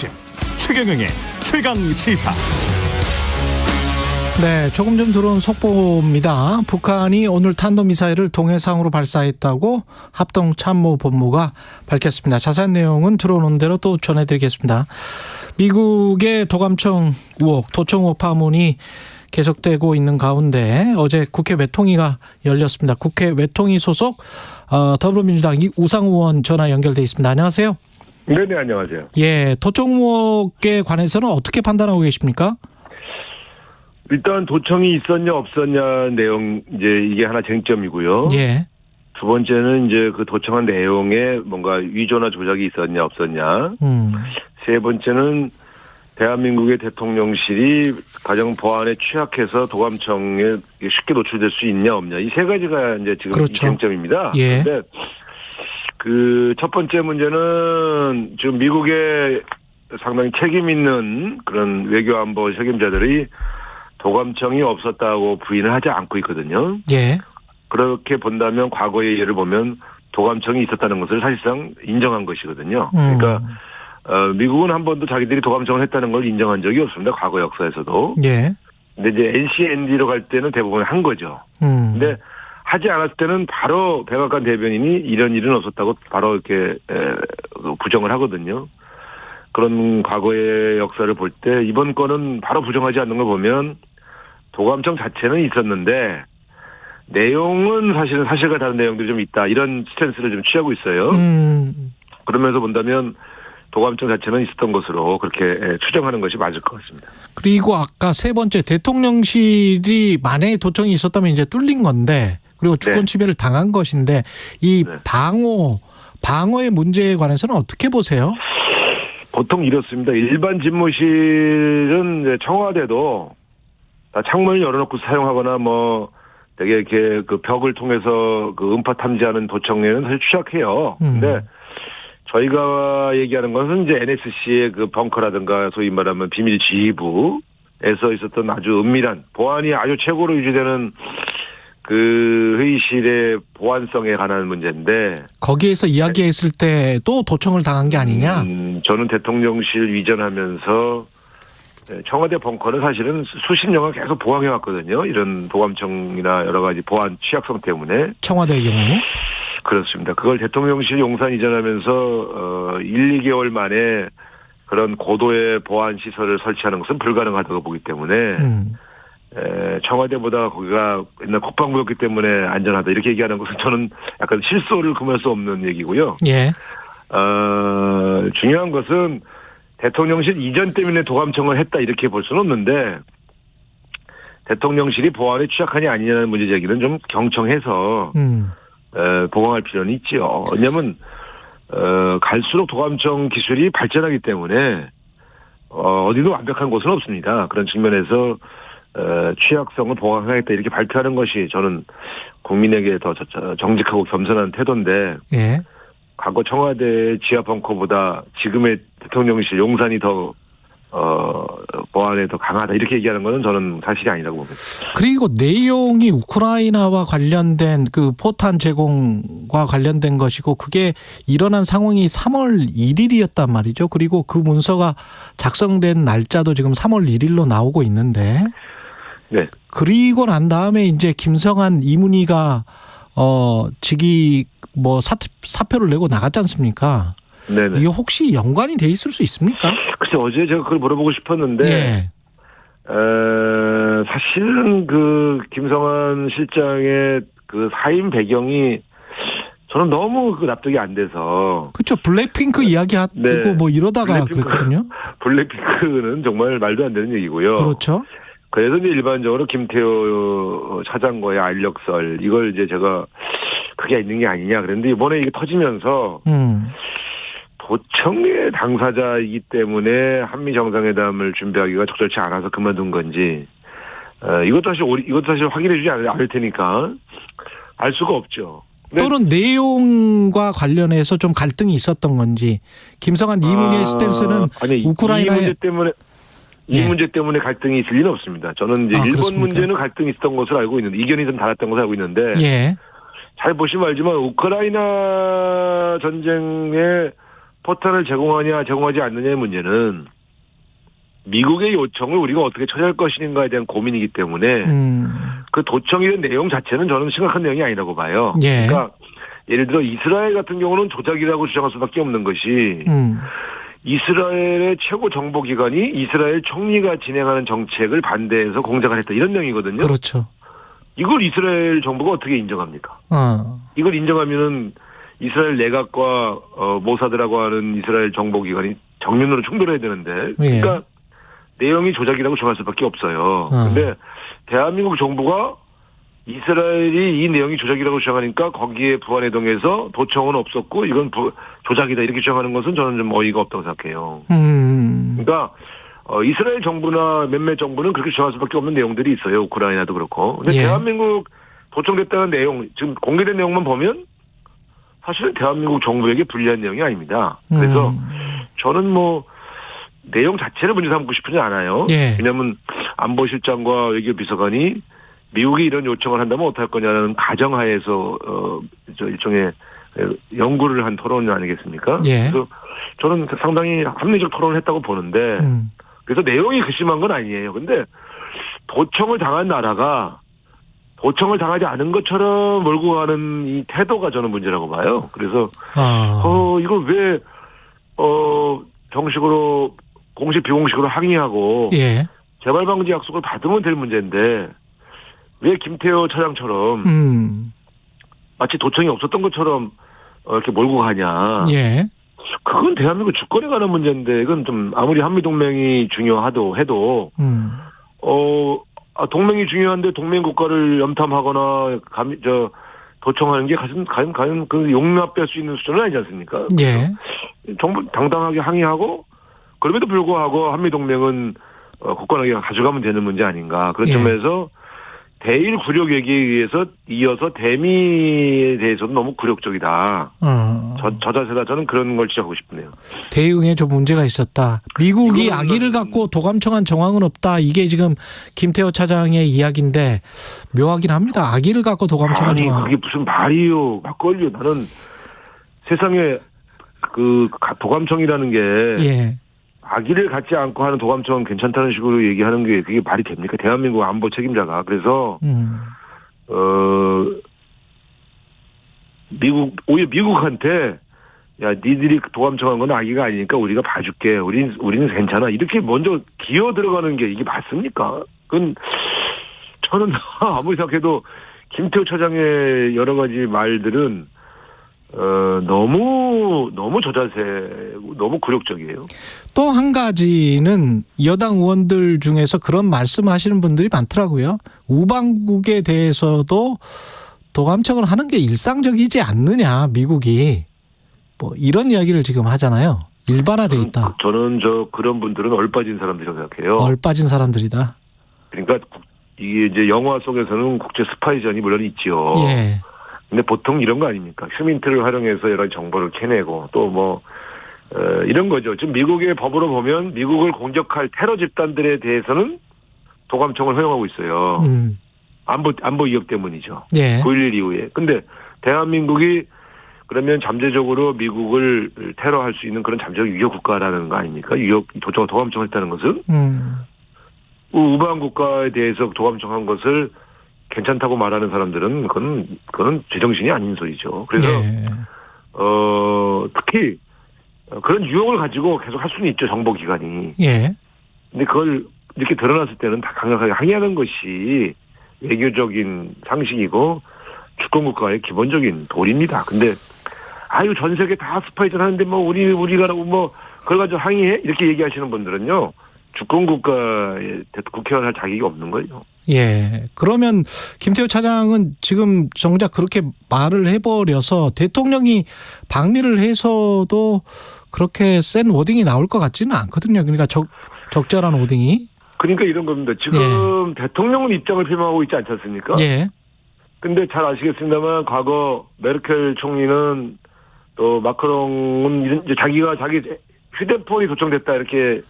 중심, 최경영의 최강 시사. 네, 조금 전 들어온 속보입니다. 북한이 오늘 탄도미사일을 동해상으로 발사했다고 합동참모본부가 밝혔습니다. 자세한 내용은 들어오는 대로 또 전해드리겠습니다. 미국의 도감청 의혹, 도청 의혹 파문이 계속되고 있는 가운데 어제 국회 외통위가 열렸습니다. 국회 외통위 소속 더불어민주당 우상호 의원 전화 연결돼 있습니다. 안녕하세요. 네, 안녕하세요. 예, 도청 의혹에 관해서는 어떻게 판단하고 계십니까? 일단 도청이 있었냐 없었냐 내용 이제 이게 하나 쟁점이고요. 예. 두 번째는 이제 그 도청한 내용에 뭔가 위조나 조작이 있었냐 없었냐. 세 번째는 대한민국의 대통령실이 가정 보안에 취약해서 도감청에 쉽게 노출될 수 있냐 없냐. 이 세 가지가 이제 지금 그렇죠. 이 쟁점입니다. 예. 그런데 그 첫 번째 문제는 지금 미국의 상당히 책임 있는 그런 외교안보 책임자들이 도감청이 없었다고 부인을 하지 않고 있거든요. 예. 그렇게 본다면 과거의 예를 보면 도감청이 있었다는 것을 사실상 인정한 것이거든요. 그러니까 미국은 한 번도 자기들이 도감청을 했다는 걸 인정한 적이 없습니다. 과거 역사에서도. 예. 근데 이제 NCND로 갈 때는 대부분 한 거죠. 근데 하지 않았을 때는 바로 백악관 대변인이 이런 일은 없었다고 바로 이렇게 부정을 하거든요. 그런 과거의 역사를 볼 때 이번 건은 바로 부정하지 않는 걸 보면 도감청 자체는 있었는데 내용은 사실은 사실과 다른 내용들이 좀 있다. 이런 스탠스를 좀 취하고 있어요. 그러면서 본다면 도감청 자체는 있었던 것으로 그렇게 추정하는 것이 맞을 것 같습니다. 그리고 아까 세 번째 대통령실이 만약에 도청이 있었다면 이제 뚫린 건데 그리고 주권 침해를 당한 것인데 이 방어의 문제에 관해서는 어떻게 보세요? 보통 이렇습니다. 일반 집무실은 이제 청와대도 다 창문을 열어놓고 사용하거나 뭐 되게 이렇게 그 벽을 통해서 그 음파 탐지하는 도청에는 사실 취약해요. 근데 저희가 얘기하는 것은 이제 NSC의 그 벙커라든가 소위 말하면 비밀 지휘부에서 있었던 아주 은밀한 보안이 아주 최고로 유지되는 그 회의실의 보안성에 관한 문제인데 거기에서 이야기했을 때도 도청을 당한 게 아니냐? 저는 대통령실 이전하면서 청와대 벙커는 사실은 수십 년간 계속 보강해 왔거든요. 이런 도감청이나 여러 가지 보안 취약성 때문에. 청와대의 경우? 그렇습니다. 그걸 대통령실 용산 이전하면서 1, 2개월 만에 그런 고도의 보안 시설을 설치하는 것은 불가능하다고 보기 때문에 청와대보다 거기가 옛날 국방부였기 때문에 안전하다 이렇게 얘기하는 것은 저는 약간 실소를 금할 수 없는 얘기고요. 예. 중요한 것은 대통령실 이전 때문에 도감청을 했다 이렇게 볼 수는 없는데 대통령실이 보안에 취약하냐 아니냐는 문제 제기는 좀 경청해서 보강할 필요는 있지요. 왜냐하면 갈수록 도감청 기술이 발전하기 때문에 어디도 완벽한 곳은 없습니다. 그런 측면에서 취약성을 보강하겠다 이렇게 발표하는 것이 저는 국민에게 더 정직하고 겸손한 태도인데 예. 과거 청와대 지하 벙커보다 지금의 대통령실 용산이 더 보안에 더 강하다 이렇게 얘기하는 것은 저는 사실이 아니라고 봅니다. 그리고 내용이 우크라이나와 관련된 그 포탄 제공과 관련된 것이고 그게 일어난 상황이 3월 1일이었단 말이죠. 그리고 그 문서가 작성된 날짜도 지금 3월 1일로 나오고 있는데 네. 그리고 난 다음에 이제 김성한 이문희가 직위 뭐 사표를 내고 나갔지 않습니까? 네네. 이게 혹시 연관이 돼 있을 수 있습니까? 글쎄 어제 제가 그걸 물어보고 싶었는데 예. 사실은 그 김성한 실장의 그 사임 배경이 저는 너무 그 납득이 안 돼서. 그렇죠. 블랙핑크 이야기하고 네. 뭐 이러다가 그랬거든요. 블랙핑크는 정말 말도 안 되는 얘기고요. 그렇죠. 그래서 이제 일반적으로 김태호 차장과의 알력설 이걸 이제 제가 그게 있는 게 아니냐 그랬는데 이번에 이게 터지면서 도청의 당사자이기 때문에 한미 정상회담을 준비하기가 적절치 않아서 그만둔 건지 이것도 사실 확인해주지 않을 테니까 알 수가 없죠. 또는 내용과 관련해서 좀 갈등이 있었던 건지 김성한 이문희의 스탠스는 우크라이나의 이 문제 때문에 갈등이 있을 리는 없습니다. 저는 이제 일본 그렇습니까? 문제는 갈등이 있었던 것으로 알고 있는데 이견이 좀 달았던 것으로 알고 있는데 잘 보시면 알지만 우크라이나 전쟁에 포탄을 제공하냐 제공하지 않느냐의 문제는 미국의 요청을 우리가 어떻게 처리할 것인가에 대한 고민이기 때문에 그 도청의 내용 자체는 저는 심각한 내용이 아니라고 봐요. 예. 그러니까 예를 들어 이스라엘 같은 경우는 조작이라고 주장할 수밖에 없는 것이 이스라엘의 최고 정보기관이 이스라엘 총리가 진행하는 정책을 반대해서 공작을 했다 이런 내용이거든요. 그렇죠. 이걸 이스라엘 정부가 어떻게 인정합니까? 이걸 인정하면은 이스라엘 내각과 모사드라고 하는 이스라엘 정보기관이 정면으로 충돌해야 되는데 그러니까 예. 내용이 조작이라고 정할 수밖에 없어요. 그런데 대한민국 정부가 이스라엘이 이 내용이 조작이라고 주장하니까 거기에 부안해동에서 도청은 없었고 이건 조작이다 이렇게 주장하는 것은 저는 좀 어이가 없다고 생각해요. 그러니까 이스라엘 정부나 몇몇 정부는 그렇게 주장할 수밖에 없는 내용들이 있어요. 우크라이나도 그렇고. 근데 예. 대한민국 도청됐다는 내용, 지금 공개된 내용만 보면 사실은 대한민국 정부에게 불리한 내용이 아닙니다. 그래서 저는 뭐 내용 자체를 문제 삼고 싶지 않아요. 예. 왜냐하면 안보실장과 외교비서관이 미국이 이런 요청을 한다면 어떡할 거냐는 가정하에서 저 일종의 연구를 한 토론 아니겠습니까? 예. 그래서 저는 상당히 합리적 토론을 했다고 보는데 그래서 내용이 괘씸한 건 아니에요. 근데 도청을 당한 나라가 도청을 당하지 않은 것처럼 몰고 가는 이 태도가 저는 문제라고 봐요. 그래서 이걸 왜 정식으로 공식 비공식으로 항의하고 예. 재발 방지 약속을 받으면 될 문제인데 왜 김태호 차장처럼 마치 도청이 없었던 것처럼 이렇게 몰고 가냐. 예. 그건 대한민국 주권에 관한 문제인데 이건 좀 아무리 한미동맹이 중요하도 해도 동맹이 중요한데 동맹 국가를 염탐하거나 도청하는 게 과연 그 용납될 수 있는 수준은 아니지 않습니까? 예. 정부 당당하게 항의하고 그럼에도 불구하고 한미동맹은 굳건하게 가져가면 되는 문제 아닌가. 그런 점에서 대일 굴욕 얘기에 의해서 이어서 대미에 대해서도 너무 굴욕적이다. 저 자세다. 저는 그런 걸 지적하고 싶네요. 대응에 좀 문제가 있었다. 미국이 악의를 갖고 도감청한 정황은 없다. 이게 지금 김태호 차장의 이야기인데 묘하긴 합니다. 악의를 갖고 도감청한 정황. 그게 무슨 말이요. 막걸리요. 나는 세상에 그 도감청이라는 게 예. 악의를 갖지 않고 하는 도감청은 괜찮다는 식으로 얘기하는 게 그게 말이 됩니까? 대한민국 안보 책임자가. 그래서 오히려 미국한테 야 니들이 도감청한 건 악의가 아니니까 우리가 봐줄게. 우리는 괜찮아. 이렇게 먼저 기어 들어가는 게 이게 맞습니까? 그건 저는 아무리 생각해도 김태호 차장의 여러 가지 말들은 너무 저자세, 너무 굴욕적이에요. 또 한 가지는 여당 의원들 중에서 그런 말씀하시는 분들이 많더라고요. 우방국에 대해서도 도감청을 하는 게 일상적이지 않느냐, 미국이. 뭐 이런 이야기를 지금 하잖아요. 일반화돼 있다. 저는 그런 분들은 얼빠진 사람들이라고 생각해요. 얼빠진 사람들이다. 그러니까 이게 이제 영화 속에서는 국제 스파이전이 물론 있지요. 예. 근데 보통 이런 거 아닙니까? 휴민트를 활용해서 여러 정보를 캐내고 또 이런 거죠. 지금 미국의 법으로 보면 미국을 공격할 테러 집단들에 대해서는 도감청을 허용하고 있어요. 안보 위협 때문이죠. 예. 9.11 이후에. 근데 대한민국이 그러면 잠재적으로 미국을 테러할 수 있는 그런 잠재적 위협 국가라는 거 아닙니까? 도감청을 했다는 것은. 우방 국가에 대해서 도감청한 것을 괜찮다고 말하는 사람들은 그건 제정신이 아닌 소리죠. 그래서 예. 특히 그런 유혹을 가지고 계속 할 수는 있죠, 정보기관이. 예. 근데 그걸 이렇게 드러났을 때는 다 강력하게 항의하는 것이 외교적인 상식이고 주권국가의 기본적인 도리입니다. 근데 전 세계 다 스파이전 하는데 우리가 그걸 가지고 항의해? 이렇게 얘기하시는 분들은요, 주권국가의 국회의원 할 자격이 없는 거예요. 예. 그러면 김태호 차장은 지금 정작 그렇게 말을 해버려서 대통령이 방미를 해서도 그렇게 센 워딩이 나올 것 같지는 않거든요. 그러니까 적절한 워딩이. 그러니까 이런 겁니다. 지금 대통령은 입장을 표명하고 있지 않지 않습니까? 예. 근데 잘 아시겠습니다만 과거 메르켈 총리는 또 마크롱은 이제 자기 휴대폰이 도청됐다 이렇게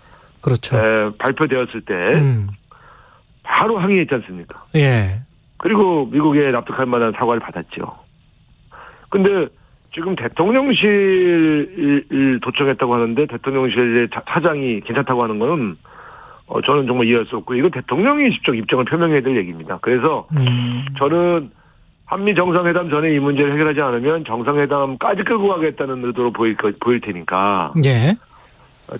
그렇죠. 발표되었을 때 바로 항의했지 않습니까? 예. 그리고 미국에 납득할 만한 사과를 받았죠. 근데 지금 대통령실 도청했다고 하는데 대통령실 사장이 괜찮다고 하는 거는 저는 정말 이해할 수 없고 이거 대통령이 직접 입장을 표명해야 될 얘기입니다. 그래서 저는 한미 정상회담 전에 이 문제를 해결하지 않으면 정상회담까지 끌고 가겠다는 의도로 보일 테니까 예.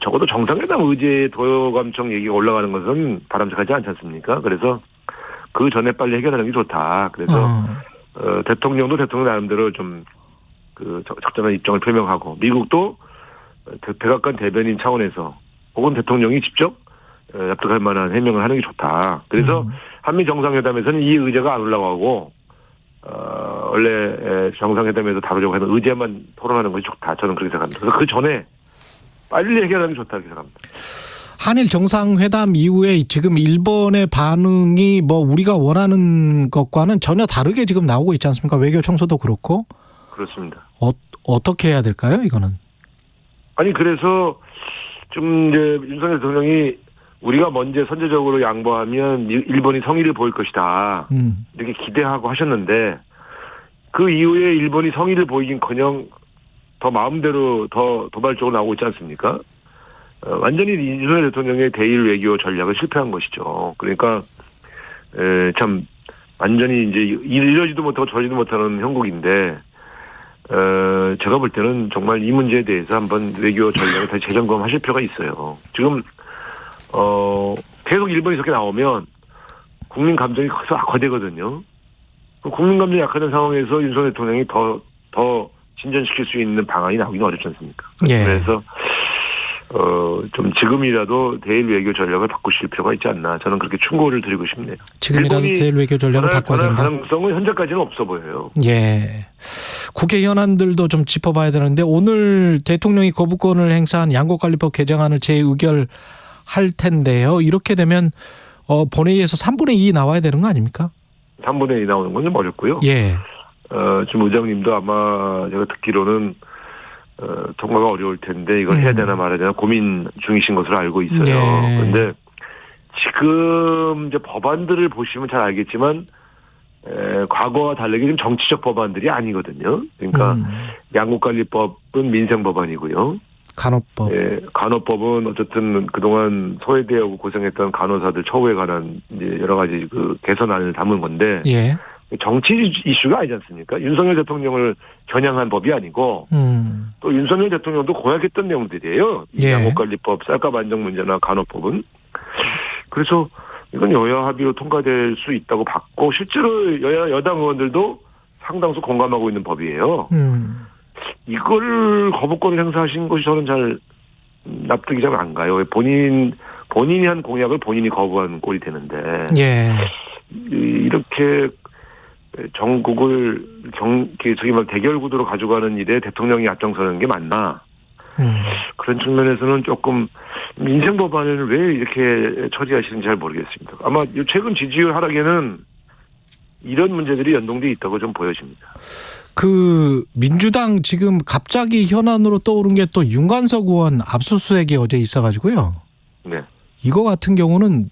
적어도 정상회담 의제 도요감청 얘기가 올라가는 것은 바람직하지 않지 않습니까? 그래서 그 전에 빨리 해결하는 게 좋다. 그래서 대통령도 대통령 나름대로 좀 그 적절한 입장을 표명하고 미국도 백악관 대변인 차원에서 혹은 대통령이 직접 납득할 만한 해명을 하는 게 좋다. 그래서 한미 정상회담에서는 이 의제가 안 올라가고 원래 정상회담에서 다루려고 하는 의제만 토론하는 것이 좋다. 저는 그렇게 생각합니다. 그래서 그 전에 빨리 해결하는 게 좋다 이렇게 생각합니다. 한일 정상회담 이후에 지금 일본의 반응이 뭐 우리가 원하는 것과는 전혀 다르게 지금 나오고 있지 않습니까? 외교 청소도 그렇고. 그렇습니다. 어떻게 해야 될까요, 이거는? 아니 그래서 좀 이제 윤석열 대통령이 우리가 먼저 선제적으로 양보하면 일본이 성의를 보일 것이다. 이렇게 기대하고 하셨는데 그 이후에 일본이 성의를 보이긴커녕 더 마음대로 더 도발적으로 나오고 있지 않습니까? 완전히 윤석열 대통령의 대일 외교 전략을 실패한 것이죠. 그러니까 참 완전히 이제 이러지도 못하고 저러지도 못하는 형국인데 제가 볼 때는 정말 이 문제에 대해서 한번 외교 전략을 다시 재점검하실 필요가 있어요. 지금 계속 일본이 이렇게 나오면 국민 감정이 거대거든요. 국민 감정이 약화된 상황에서 윤석열 대통령이 더 진전시킬 수 있는 방안이 나오기는 어렵지 않습니까? 예. 그래서 좀 지금이라도 대일 외교 전략을 바꾸실 필요가 있지 않나 저는 그렇게 충고를 드리고 싶네요. 지금이라도 대일 외교 전략을 바꿔야 된다. 가능성은 현재까지는 없어 보여요. 예. 국회 현안들도 좀 짚어봐야 되는데 오늘 대통령이 거부권을 행사한 양곡관리법 개정안을 재의결할 텐데요. 이렇게 되면 본회의에서 3분의 2 나와야 되는 거 아닙니까? 3분의 2 나오는 건 좀 어렵고요. 예. 지금 의장님도 아마 제가 듣기로는 통과가 어려울 텐데 이걸 해야 되나 말아야 되나 고민 중이신 것으로 알고 있어요. 그런데 예. 지금 이제 법안들을 보시면 잘 알겠지만 과거와 다르게 좀 정치적 법안들이 아니거든요. 그러니까 양곡관리법은 민생 법안이고요. 간호법. 간호법은 어쨌든 그동안 소외되고 고생했던 간호사들 처우에 관한 이제 여러 가지 그 개선안을 담은 건데. 예. 정치 이슈가 아니지 않습니까? 윤석열 대통령을 겨냥한 법이 아니고 또 윤석열 대통령도 공약했던 내용들이에요. 예. 양곡관리법, 쌀값 안정 문제나 간호법은. 그래서 이건 여야 합의로 통과될 수 있다고 봤고 실제로 여당 의원들도 상당수 공감하고 있는 법이에요. 이걸 거부권을 행사하신 것이 저는 잘 납득이 잘 안 가요. 본인이 한 공약을 본인이 거부한 꼴이 되는데. 예. 이렇게 전국을 저기 막 대결 구도로 가져가는 일에 대통령이 앞장서는 게 맞나? 그런 측면에서는 조금 민생 법안을 왜 이렇게 처리하시는지 잘 모르겠습니다. 아마 최근 지지율 하락에는 이런 문제들이 연동돼 있다고 좀 보여집니다. 그 민주당 지금 갑자기 현안으로 떠오른 게 또 윤관석 의원 압수수색이 어제 있어가지고요. 네. 이거 같은 경우는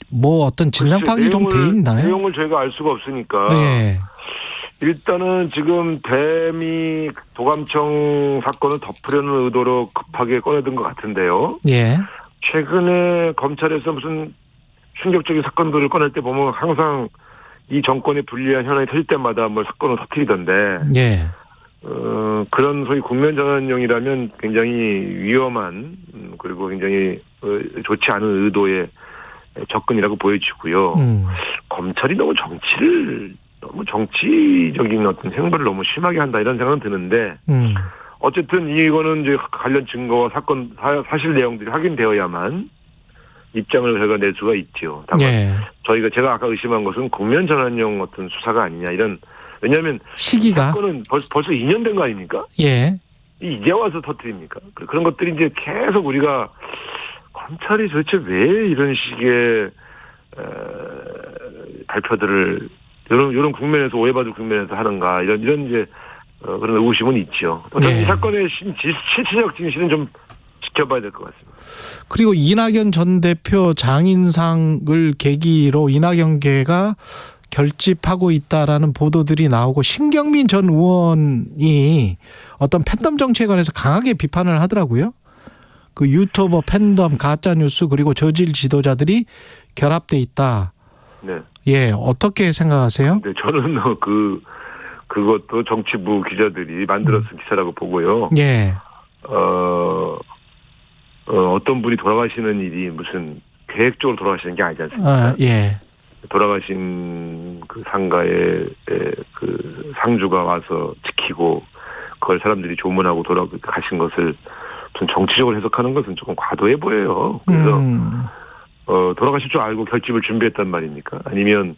뭐 어떤 진상 파악이 좀 돼 있나요? 내용을 저희가 알 수가 없으니까. 네. 일단은 지금 대미 도감청 사건을 덮으려는 의도로 급하게 꺼내든 것 같은데요. 예. 최근에 검찰에서 무슨 충격적인 사건들을 꺼낼 때 보면 항상 이 정권에 불리한 현안이 터질 때마다 뭘 사건을 터뜨리던데. 예. 그런 소위 국면 전환용이라면 굉장히 위험한 그리고 굉장히 좋지 않은 의도의 접근이라고 보여지고요. 검찰이 너무 정치적인 어떤 행보를 너무 심하게 한다 이런 생각은 드는데 어쨌든 이거는 이제 관련 증거와 사건 사실 내용들이 확인되어야만 입장을 저희가 낼 수가 있죠. 다만 예. 제가 아까 의심한 것은 국면 전환용 어떤 수사가 아니냐 이런 왜냐하면 시기가 사건은 벌써 2년 된 거 아닙니까? 예. 이제 와서 터뜨립니까? 그런 것들이 이제 계속 우리가 검찰이 도대체 왜 이런 식의 발표들을 이런 국면에서 오해받을 국면에서 하는가 이런 이제 그런 의구심은 있죠. 네. 이 사건의 실체적 진실은 좀 지켜봐야 될 것 같습니다. 그리고 이낙연 전 대표 장인상을 계기로 이낙연계가 결집하고 있다라는 보도들이 나오고 신경민 전 의원이 어떤 팬덤 정치에 관해서 강하게 비판을 하더라고요. 그 유튜버 팬덤, 가짜뉴스 그리고 저질 지도자들이 결합돼 있다. 네. 예, 어떻게 생각하세요? 네, 저는 그것도 정치부 기자들이 만들어서 기사라고 보고요. 예. 어떤 분이 돌아가시는 일이 무슨 계획적으로 돌아가시는 게 아니지 않습니까? 아, 예. 돌아가신 그 상가에 그 상주가 와서 지키고 그걸 사람들이 조문하고 돌아가신 것을 좀 정치적으로 해석하는 것은 조금 과도해 보여요. 그래서 돌아가실 줄 알고 결집을 준비했단 말입니까? 아니면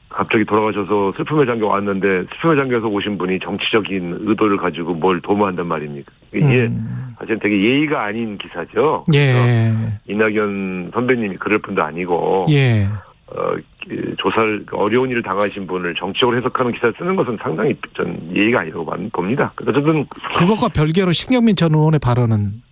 갑자기 돌아가셔서 슬픔에 잠겨 왔는데 슬픔에 잠겨서 오신 분이 정치적인 의도를 가지고 뭘 도모한단 말입니까? 이게 사실 되게 예의가 아닌 기사죠. 예. 이낙연 선배님이 그럴 분도 아니고. 예. 조사를 어려운 일을 당하신 분을 정치적으로 해석하는 기사를 쓰는 것은 상당히 전 예의가 아니라고 봅니다. 어쨌든 그것과 별개로 신경민 전 의원의 발언은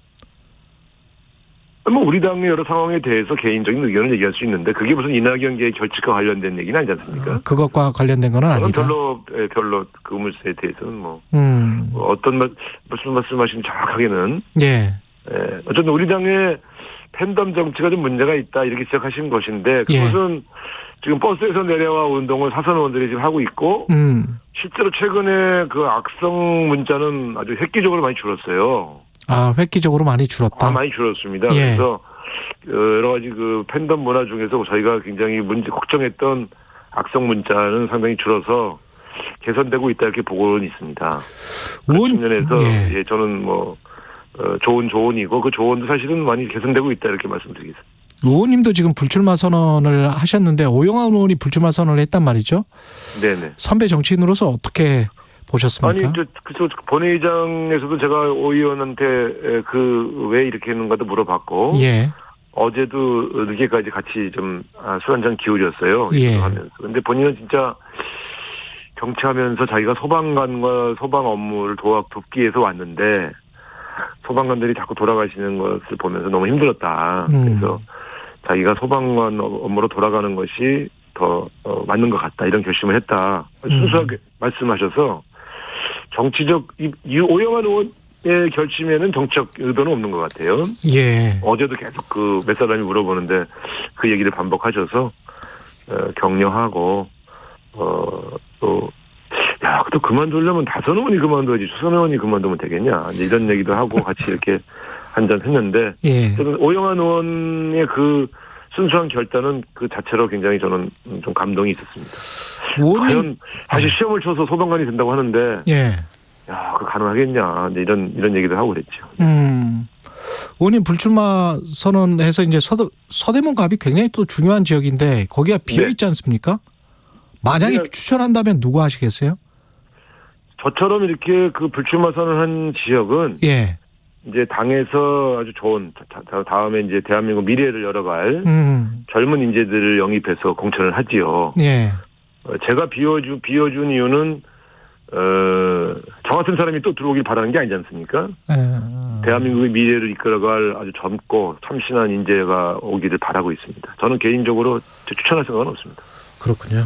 뭐 우리 당의 여러 상황에 대해서 개인적인 의견을 얘기할 수 있는데 그게 무슨 이낙연계의 결집과 관련된 얘기는 아니지 않습니까? 그것과 관련된 건 아니다. 별로 그 의문사에 대해서는 뭐 어떤 무슨 말씀하시는지 정확하게는 예. 어쨌든 우리 당의 팬덤 정치가 좀 문제가 있다 이렇게 지적하신 것인데 그것은 예. 지금 버스에서 내려와 운동을 사선 의원들이 지금 하고 있고 실제로 최근에 그 악성 문자는 아주 획기적으로 많이 줄었어요. 아, 획기적으로 많이 줄었다. 많이 줄었습니다. 예. 그래서 여러 가지 그 팬덤 문화 중에서 저희가 굉장히 걱정했던 악성 문자는 상당히 줄어서 개선되고 있다 이렇게 보고는 있습니다. 그 측면에서 예. 저는 뭐 좋은 조언이고 그 조언도 사실은 많이 개선되고 있다 이렇게 말씀드리겠습니다. 의원님도 지금 불출마 선언을 하셨는데 오영환 의원이 불출마 선언을 했단 말이죠. 네네. 선배 정치인으로서 어떻게 보셨습니까? 아니, 그래서 본회의장에서도 제가 오 의원한테 왜 이렇게 했는가도 물어봤고. 예. 어제도 늦게까지 같이 좀 술 한잔 기울였어요. 예. 하면서. 근데 본인은 진짜 정치하면서 자기가 소방관과 소방 업무를 돕기 위해서 왔는데 소방관들이 자꾸 돌아가시는 것을 보면서 너무 힘들었다. 그래서 자기가 소방관 업무로 돌아가는 것이 더 맞는 것 같다. 이런 결심을 했다. 순수하게 말씀하셔서 정치적 오영환 의원의 결심에는 정치적 의도는 없는 것 같아요. 예. 어제도 계속 몇 사람이 물어보는데 그 얘기를 반복하셔서 격려하고 또 그만두려면 다선 의원이 그만둬야지 수선 의원이 그만두면 되겠냐 이런 얘기도 하고 같이 이렇게 한잔 했는데 예. 오영환 의원의 그 순수한 결단은 그 자체로 굉장히 저는 좀 감동이 있었습니다. 과연 다시 시험을 쳐서 소방관이 된다고 하는데 예. 야, 그 가능하겠냐 이런 얘기도 하고 그랬죠. 의원님 불출마 선언해서 이제 서대문갑이 굉장히 또 중요한 지역인데 거기가 비어 있지 않습니까? 만약에 추천한다면 누구 하시겠어요? 저처럼 이렇게 그 불출마 선언한 지역은 예. 이제 당에서 아주 좋은 다음에 이제 대한민국 미래를 열어갈 젊은 인재들을 영입해서 공천을 하지요. 예. 제가 비워준 이유는 저 같은 사람이 또 들어오길 바라는 게 아니지 않습니까? 대한민국의 미래를 이끌어갈 아주 젊고 참신한 인재가 오기를 바라고 있습니다. 저는 개인적으로 추천할 생각은 없습니다. 그렇군요.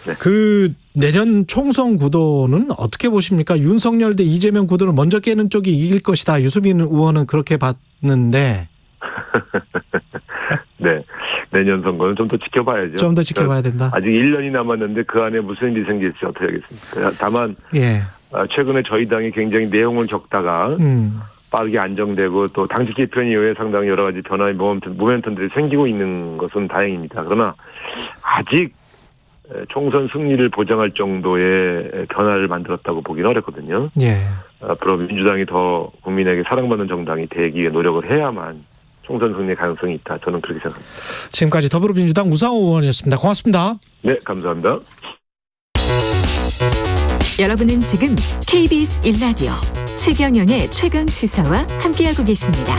네. 그 내년 총선 구도는 어떻게 보십니까? 윤석열 대 이재명 구도를 먼저 깨는 쪽이 이길 것이다. 유수민 의원은 그렇게 봤는데. 네. 내년 선거는 좀 더 지켜봐야죠. 좀 더 지켜봐야 된다. 아직 1년이 남았는데 그 안에 무슨 일이 생길지 어떻게 하겠습니까? 다만 예. 최근에 저희 당이 굉장히 내용을 겪다가 빠르게 안정되고 또 당직 개편 이후에 상당히 여러 가지 변화의 모멘텀들이 생기고 있는 것은 다행입니다. 그러나 아직 총선 승리를 보장할 정도의 변화를 만들었다고 보기는 어렵거든요. 예. 앞으로 민주당이 더 국민에게 사랑받는 정당이 되기 위해 노력을 해야만 총선 승리의 가능성이 있다. 저는 그렇게 생각합니다. 지금까지 더불어민주당 우상호 의원이었습니다. 고맙습니다. 네, 감사합니다. 여러분은 지금 KBS 1라디오 최경영의 최강시사와 함께하고 계십니다.